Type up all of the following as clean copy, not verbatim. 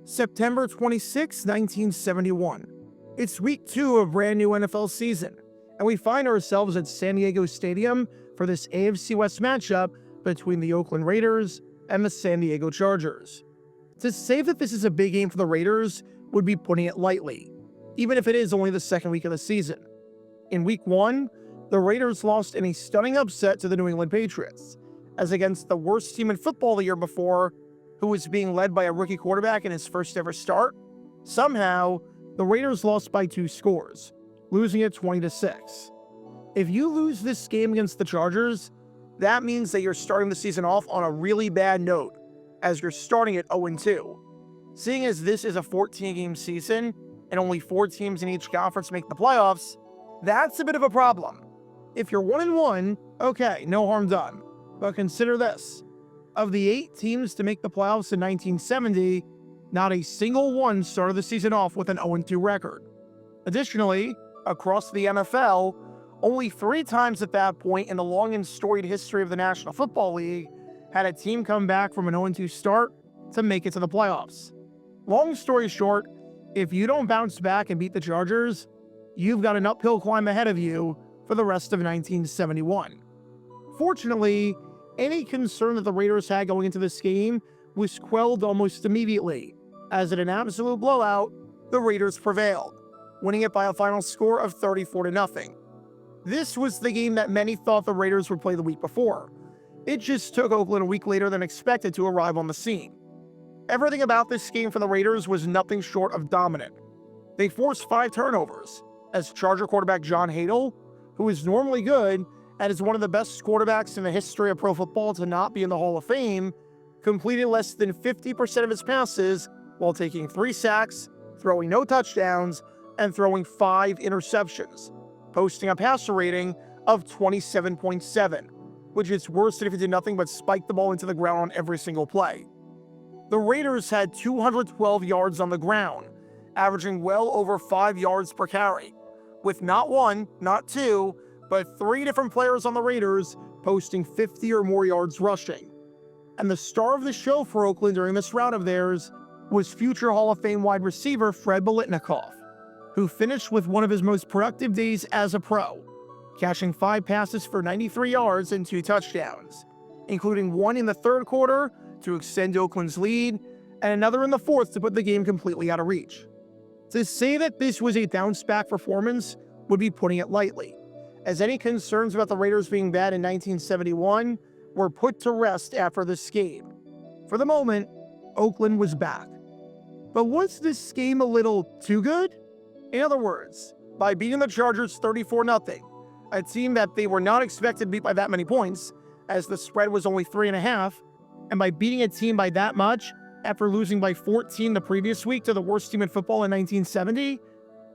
September 26, 1971. It's week 2 of a brand new NFL season, and we find ourselves at San Diego Stadium for this AFC West matchup between the Oakland Raiders and the San Diego Chargers. To say that this is a big game for the Raiders would be putting it lightly, even if it is only the second week of the season. In week 1, the Raiders lost in a stunning upset to the New England Patriots, as against the worst team in football the year before, who was being led by a rookie quarterback in his first ever start. Somehow, the Raiders lost by 2 scores, losing it 20-6. If you lose this game against the Chargers, that means that you're starting the season off on a really bad note, as you're starting at 0-2. Seeing as this is a 14-game season, and only 4 teams in each conference make the playoffs, that's a bit of a problem. If you're 1-1, okay, no harm done. But consider this. Of the 8 teams to make the playoffs in 1970, not a single one started the season off with an 0-2 record. Additionally, across the NFL, only 3 times at that point in the long and storied history of the National Football League had a team come back from an 0-2 start to make it to the playoffs. Long story short, if you don't bounce back and beat the Chargers, you've got an uphill climb ahead of you for the rest of 1971. Fortunately, any concern that the Raiders had going into this game was quelled almost immediately, as in an absolute blowout, the Raiders prevailed, winning it by a final score of 34-0. This was the game that many thought the Raiders would play the week before. It just took Oakland a week later than expected to arrive on the scene. Everything about this game for the Raiders was nothing short of dominant. They forced 5 turnovers, as Charger quarterback John Hadl, who is normally good and is one of the best quarterbacks in the history of pro football to not be in the Hall of Fame, completed less than 50% of his passes while taking 3 sacks, throwing no touchdowns, and throwing 5 interceptions, posting a passer rating of 27.7, which is worse than if he did nothing but spike the ball into the ground on every single play. The Raiders had 212 yards on the ground, averaging well over 5 yards per carry, with not 1, not 2, but 3 different players on the Raiders posting 50 or more yards rushing. And the star of the show for Oakland during this round of theirs was future Hall of Fame wide receiver Fred Biletnikoff, who finished with one of his most productive days as a pro, catching 5 passes for 93 yards and 2 touchdowns, including one in the third quarter to extend Oakland's lead, and another in the fourth to put the game completely out of reach. To say that this was a bounce-back performance would be putting it lightly, as any concerns about the Raiders being bad in 1971 were put to rest after this game. For the moment, Oakland was back. But was this game a little too good? In other words, by beating the Chargers 34-0, a team that they were not expected to beat by that many points, as the spread was only 3.5, and by beating a team by that much after losing by 14 the previous week to the worst team in football in 1970,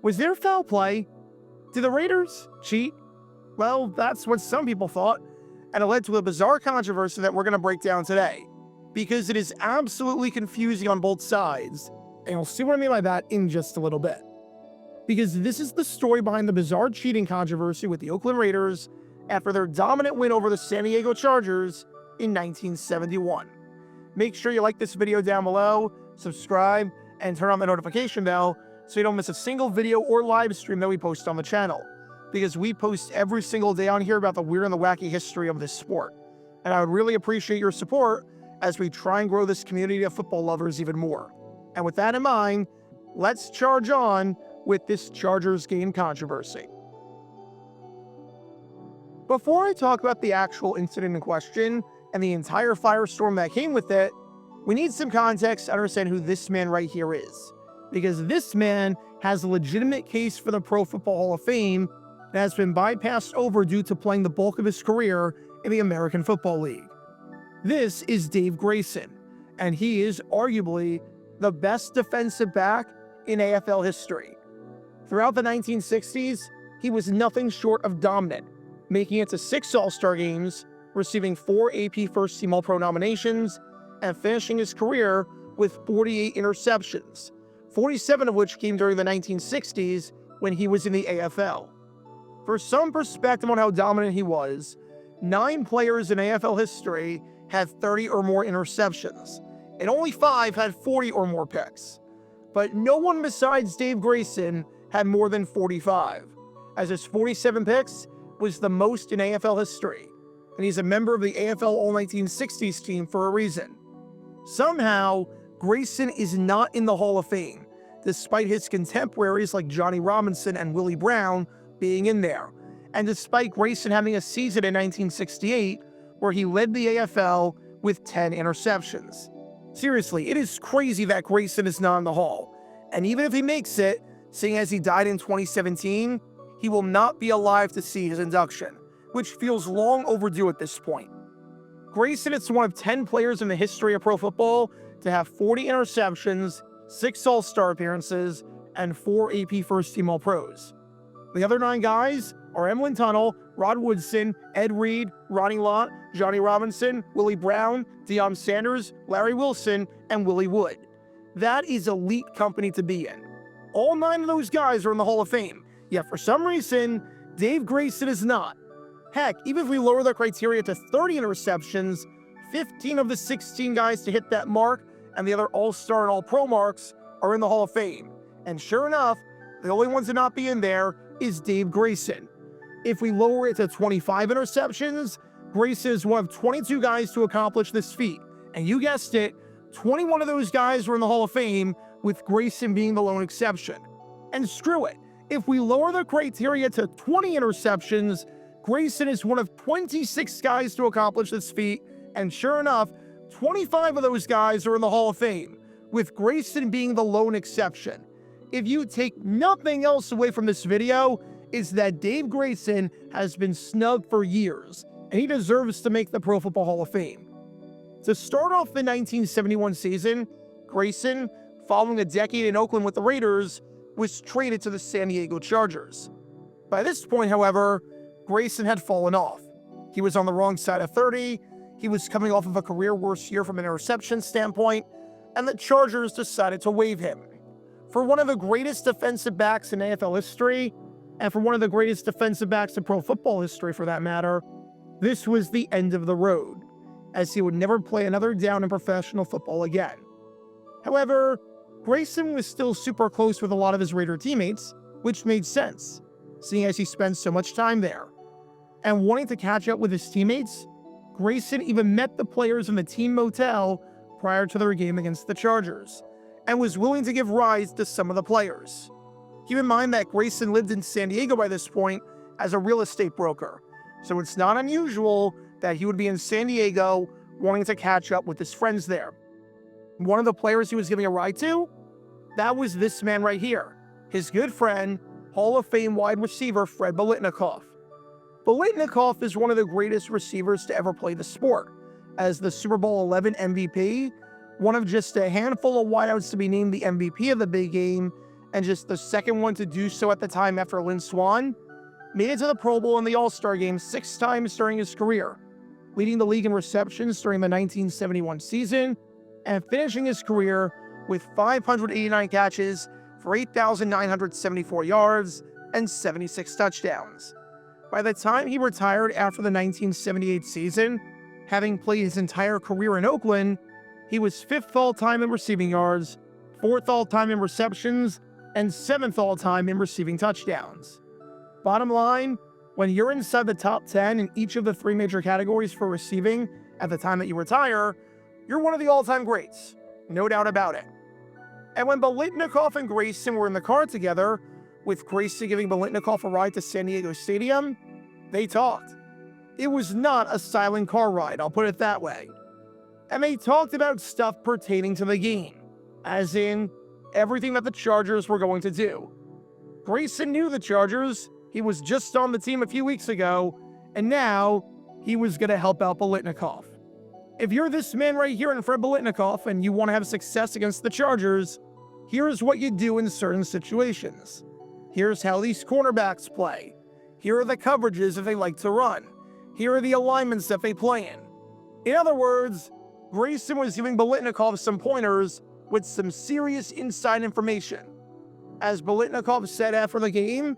was there foul play? Did the Raiders cheat? Well, that's what some people thought, and it led to a bizarre controversy that we're going to break down today, because it is absolutely confusing on both sides, and you'll see what I mean by that in just a little bit. Because this is the story behind the bizarre cheating controversy with the Oakland Raiders after their dominant win over the San Diego Chargers in 1971. Make sure you like this video down below, subscribe, and turn on the notification bell so you don't miss a single video or live stream that we post on the channel, because we post every single day on here about the weird and the wacky history of this sport. And I would really appreciate your support as we try and grow this community of football lovers even more. And with that in mind, let's charge on with this Chargers game controversy. Before I talk about the actual incident in question and the entire firestorm that came with it, we need some context to understand who this man right here is, because this man has a legitimate case for the Pro Football Hall of Fame that has been bypassed over due to playing the bulk of his career in the American Football League. This is Dave Grayson, and he is arguably the best defensive back in AFL history. Throughout the 1960s, he was nothing short of dominant, making it to 6 All-Star games, receiving 4 AP First Team All-Pro nominations, and finishing his career with 48 interceptions, 47 of which came during the 1960s when he was in the AFL. For some perspective on how dominant he was, 9 players in AFL history have 30 or more interceptions, and only 5 had 40 or more picks. But no one besides Dave Grayson had more than 45, as his 47 picks was the most in AFL history, and he's a member of the AFL All-1960s team for a reason. Somehow, Grayson is not in the Hall of Fame, despite his contemporaries like Johnny Robinson and Willie Brown being in there, and despite Grayson having a season in 1968 where he led the AFL with 10 interceptions. Seriously, it is crazy that Grayson is not in the Hall, and even if he makes it, seeing as he died in 2017, he will not be alive to see his induction, which feels long overdue at this point. Grayson is one of 10 players in the history of pro football to have 40 interceptions, 6 All-Star appearances, and 4 AP First Team All-Pros. The other 9 guys are Emlyn Tunnell, Rod Woodson, Ed Reed, Ronnie Lott, Johnny Robinson, Willie Brown, Deion Sanders, Larry Wilson, and Willie Wood. That is elite company to be in. All 9 of those guys are in the Hall of Fame, yet for some reason, Dave Grayson is not. Heck, even if we lower the criteria to 30 interceptions, 15 of the 16 guys to hit that mark and the other All-Star and All-Pro marks are in the Hall of Fame. And sure enough, the only ones to not be in there is Dave Grayson. If we lower it to 25 interceptions, Grayson is one of 22 guys to accomplish this feat. And you guessed it, 21 of those guys were in the Hall of Fame, with Grayson being the lone exception. And screw it, if we lower the criteria to 20 interceptions, Grayson is one of 26 guys to accomplish this feat, and sure enough, 25 of those guys are in the Hall of Fame, with Grayson being the lone exception. If you take nothing else away from this video, is that Dave Grayson has been snubbed for years, and he deserves to make the Pro Football Hall of Fame. To start off the 1971 season, Grayson, following a decade in Oakland with the Raiders, was traded to the San Diego Chargers. By this point, however, Grayson had fallen off. He was on the wrong side of 30, he was coming off of a career-worst year from an interception standpoint, and the Chargers decided to waive him. For one of the greatest defensive backs in AFL history, and for one of the greatest defensive backs in pro football history for that matter, this was the end of the road, as he would never play another down in professional football again. However, Grayson was still super close with a lot of his Raider teammates, which made sense, seeing as he spent so much time there. And wanting to catch up with his teammates, Grayson even met the players in the team motel prior to their game against the Chargers, and was willing to give rides to some of the players. Keep in mind that Grayson lived in San Diego by this point as a real estate broker, so it's not unusual that he would be in San Diego wanting to catch up with his friends there. One of the players he was giving a ride to, that was this man right here, his good friend, Hall of Fame wide receiver Fred Biletnikoff. Biletnikoff is one of the greatest receivers to ever play the sport, as the Super Bowl 11 MVP, one of just a handful of wideouts to be named the MVP of the big game, and just the second one to do so at the time after Lynn Swann, made it to the Pro Bowl and the All-Star Game 6 times during his career, leading the league in receptions during the 1971 season, and finishing his career with 589 catches for 8,974 yards and 76 touchdowns. By the time he retired after the 1978 season, having played his entire career in Oakland, he was 5th all-time in receiving yards, 4th all-time in receptions, and 7th all-time in receiving touchdowns. Bottom line, when you're inside the top 10 in each of the 3 major categories for receiving at the time that you retire, you're one of the all-time greats, no doubt about it. And when Biletnikoff and Grayson were in the car together, with Grayson giving Biletnikoff a ride to San Diego Stadium, they talked. It was not a silent car ride, I'll put it that way. And they talked about stuff pertaining to the game, as in everything that the Chargers were going to do. Grayson knew the Chargers, he was just on the team a few weeks ago, and now he was going to help out Biletnikoff. If you're this man right here in Fred Biletnikoff and you want to have success against the Chargers, here's what you do in certain situations. Here's how these cornerbacks play. Here are the coverages that they like to run. Here are the alignments that they play in. In other words, Grayson was giving Biletnikoff some pointers with some serious inside information. As Biletnikoff said after the game,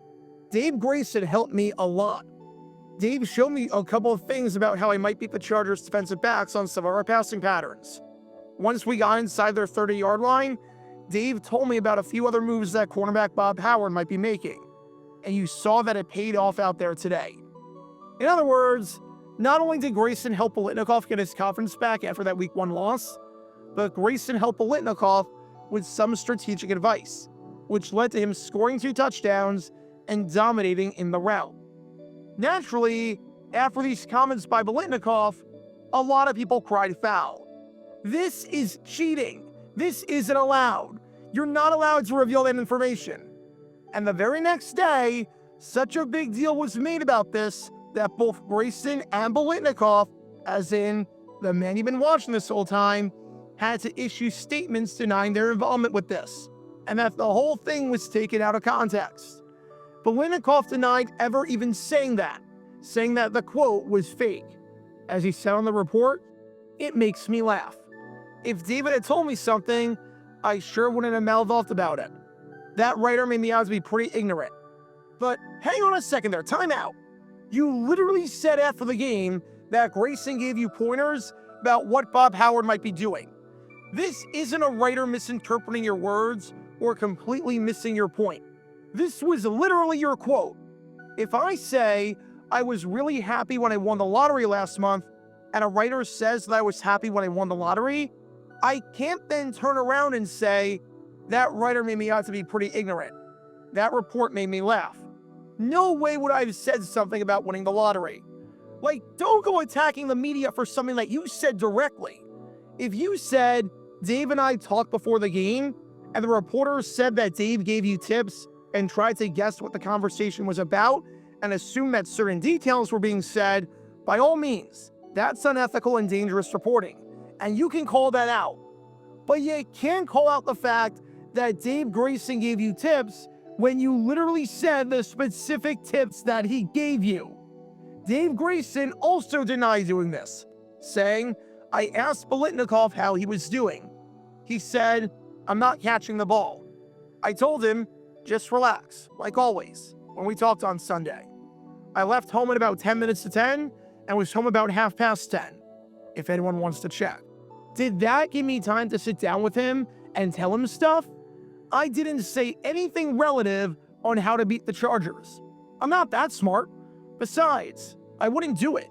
Dave Grayson helped me a lot. Dave showed me a couple of things about how I might beat the Chargers defensive backs on some of our passing patterns. Once we got inside their 30-yard line, Dave told me about a few other moves that cornerback Bob Howard might be making, and you saw that it paid off out there today. In other words, not only did Grayson help Biletnikoff get his confidence back after that Week 1 loss, but Grayson helped Biletnikoff with some strategic advice, which led to him scoring 2 touchdowns and dominating in the route. Naturally, after these comments by Biletnikoff, a lot of people cried foul. This is cheating. This isn't allowed. You're not allowed to reveal that information. And the very next day, such a big deal was made about this that both Grayson and Biletnikoff, as in the man you've been watching this whole time, had to issue statements denying their involvement with this, and that the whole thing was taken out of context. Biletnikoff denied ever even saying that the quote was fake. As he said on the report, "It makes me laugh. If David had told me something, I sure wouldn't have mouthed about it. That writer made me out to be pretty ignorant." But hang on a second there, time out. You literally said after the game that Grayson gave you pointers about what Bob Howard might be doing. This isn't a writer misinterpreting your words or completely missing your point. This was literally your quote. If I say, "I was really happy when I won the lottery last month," and a writer says that I was happy when I won the lottery, I can't then turn around and say, "That writer made me out to be pretty ignorant. That report made me laugh." No way would I have said something about winning the lottery. Like, don't go attacking the media for something that you said directly. If you said, "Dave and I talked before the game," and the reporter said that Dave gave you tips and tried to guess what the conversation was about and assume that certain details were being said, by all means, that's unethical and dangerous reporting, and you can call that out. But you can't call out the fact that Dave Grayson gave you tips when you literally said the specific tips that he gave you. Dave Grayson also denied doing this, saying, "I asked Biletnikoff how he was doing. He said, 'I'm not catching the ball.' I told him, 'Just relax, like always,' when we talked on Sunday. I left home at about 10 minutes to 10 and was home about 10:30, if anyone wants to check. Did that give me time to sit down with him and tell him stuff? I didn't say anything relative on how to beat the Chargers. I'm not that smart. Besides, I wouldn't do it.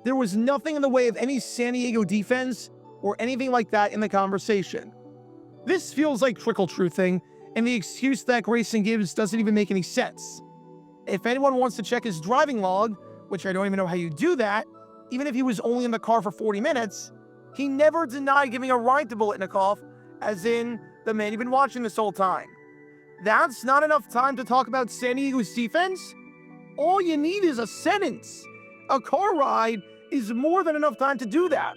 There was nothing in the way of any San Diego defense or anything like that in the conversation." This feels like trickle-truthing, and the excuse that Grayson gives doesn't even make any sense. If anyone wants to check his driving log, which I don't even know how you do that, even if he was only in the car for 40 minutes, he never denied giving a ride to Biletnikoff, as in the man you've been watching this whole time. That's not enough time to talk about San Diego's defense? All you need is a sentence. A car ride is more than enough time to do that.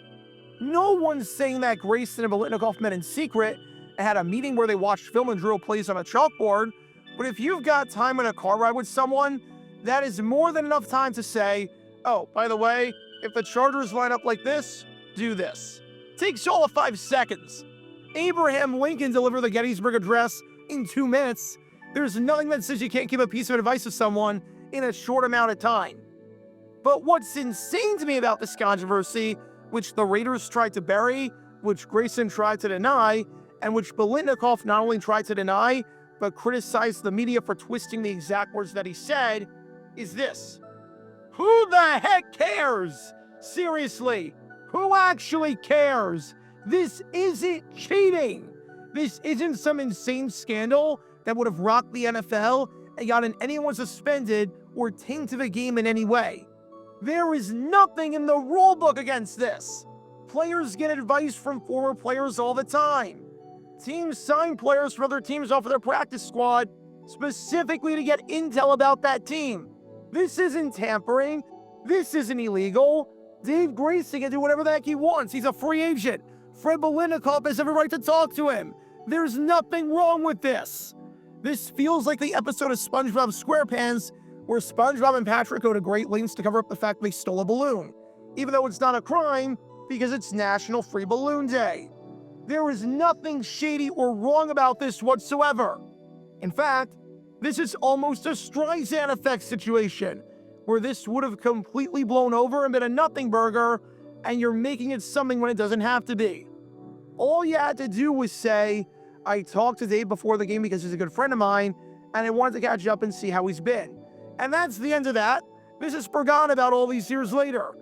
No one's saying that Grayson and Biletnikoff met in secret and had a meeting where they watched film and drew plays on a chalkboard, but if you've got time in a car ride with someone, that is more than enough time to say, "Oh, by the way, if the Chargers line up like this, do this." Takes all of 5 seconds. Abraham Lincoln delivered the Gettysburg Address in 2 minutes. There's nothing that says you can't give a piece of advice to someone in a short amount of time. But what's insane to me about this controversy, which the Raiders tried to bury, which Grayson tried to deny, and which Biletnikoff not only tried to deny, but criticized the media for twisting the exact words that he said, is this. Who the heck cares? Seriously, who actually cares? This isn't cheating. This isn't some insane scandal that would have rocked the NFL and gotten anyone suspended or tainted the game in any way. There is nothing in the rule book against this. Players get advice from former players all the time. Teams sign players from other teams off of their practice squad specifically to get intel about that team. This isn't tampering. This isn't illegal. Dave Grayson can do whatever the heck he wants. He's a free agent. Fred Biletnikoff has every right to talk to him. There's nothing wrong with this. This feels like the episode of SpongeBob SquarePants where SpongeBob and Patrick go to great lengths to cover up the fact they stole a balloon, even though it's not a crime because it's National Free Balloon Day. There is nothing shady or wrong about this whatsoever. In fact, this is almost a Streisand effect situation, where this would have completely blown over and been a nothing burger, and you're making it something when it doesn't have to be. All you had to do was say, I talked to Dave before the game because he's a good friend of mine, and I wanted to catch up and see how he's been. And that's the end of that. This is forgotten about all these years later.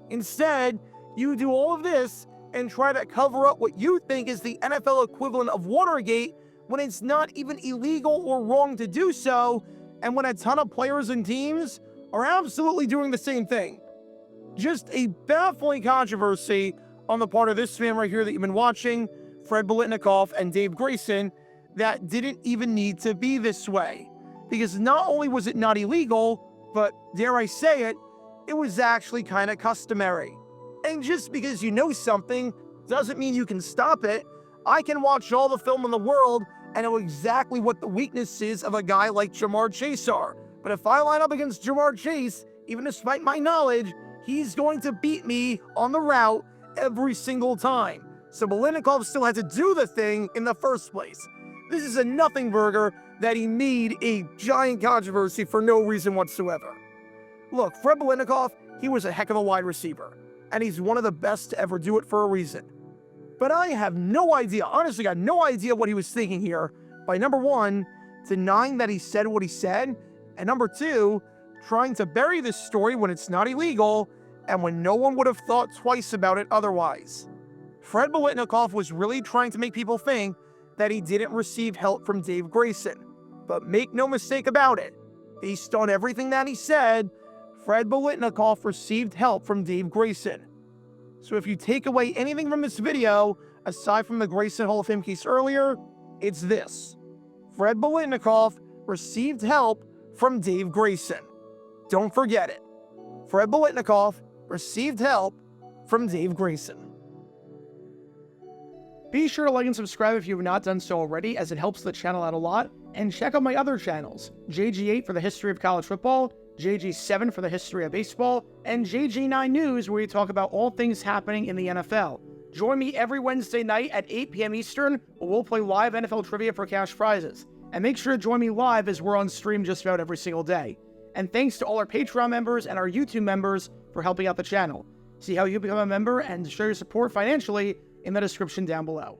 Instead, you do all of this and try to cover up what you think is the NFL equivalent of Watergate when it's not even illegal or wrong to do so, and when a ton of players and teams are absolutely doing the same thing. Just a baffling controversy on the part of this man right here that you've been watching, Fred Biletnikoff and Dave Grayson, that didn't even need to be this way. Because not only was it not illegal, but dare I say it, it was actually kind of customary. And just because you know something doesn't mean you can stop it. I can watch all the film in the world and know exactly what the weaknesses of a guy like Jamar Chase are. But if I line up against Jamar Chase, even despite my knowledge, he's going to beat me on the route every single time. So Biletnikoff still had to do the thing in the first place. This is a nothing burger that he made a giant controversy for no reason whatsoever. Look, Fred Biletnikoff, he was a heck of a wide receiver, and he's one of the best to ever do it for a reason. But I have no idea, honestly got no idea what he was thinking here by, number one, denying that he said what he said, and number two, trying to bury this story when it's not illegal and when no one would have thought twice about it otherwise. Fred Biletnikoff was really trying to make people think that he didn't receive help from Dave Grayson. But make no mistake about it, based on everything that he said, Fred Biletnikoff received help from Dave Grayson. So if you take away anything from this video, aside from the Grayson Hall of Fame case earlier, it's this. Fred Biletnikoff received help from Dave Grayson. Don't forget it. Fred Biletnikoff received help from Dave Grayson. Be sure to like and subscribe if you have not done so already, as it helps the channel out a lot. And check out my other channels, JG8 for the history of college football, JG7 for the history of baseball, and JG9 News, where we talk about all things happening in the NFL. Join me every Wednesday night at 8 p.m. Eastern, where we'll play live NFL trivia for cash prizes. And make sure to join me live, as we're on stream just about every single day. And thanks to all our Patreon members and our YouTube members for helping out the channel. See how you become a member and show your support financially in the description down below.